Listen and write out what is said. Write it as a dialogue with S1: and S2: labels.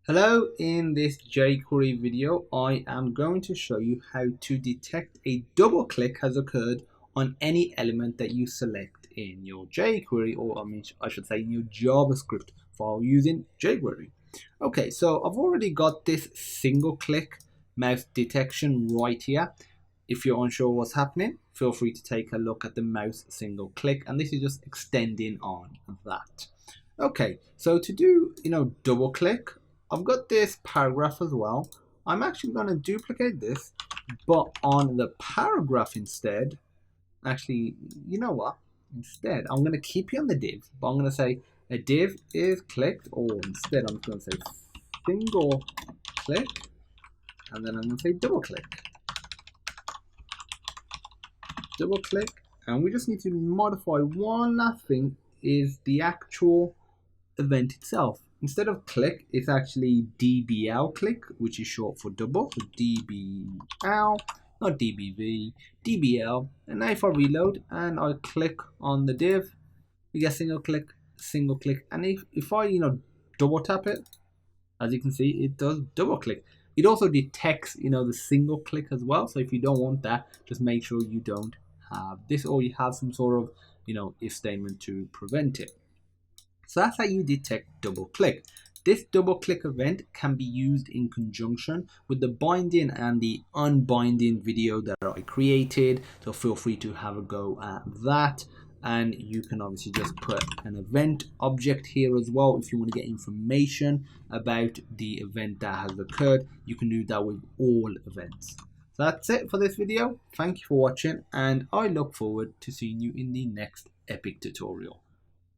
S1: Hello, in this jQuery video, I am going to show you how to detect a double click has occurred on any element that you select in your jQuery, or I should say in your JavaScript file using jQuery. Okay, so I've already got this single click mouse detection right here. If you're unsure what's happening, feel free to take a look at the mouse single click, and this is just extending on that. Okay, so to do, double click, I've got this paragraph as well. I'm actually going to duplicate this, but on the paragraph instead, actually, you know what? Instead, I'm going to keep you on the div, but I'm going to say a div is clicked, or instead, I'm going to say single click, and then I'm going to say double click. Double click, and we just need to modify one last thing, is the actual event itself. Instead of click, it's actually DBL click, which is short for double. So DBL, not DBV, DBL. And now if I reload and I click on the div, we get single click. And if I double tap it, as you can see, it does double click. It also detects the single click as well. So if you don't want that, just make sure you don't have this, or you have some sort of if statement to prevent it. So that's how you detect double click. This double click event can be used in conjunction with the binding and the unbinding video that I created. So feel free to have a go at that. And you can obviously just put an event object here as well. If you want to get information about the event that has occurred, you can do that with all events. So that's it for this video. Thank you for watching, and I look forward to seeing you in the next epic tutorial.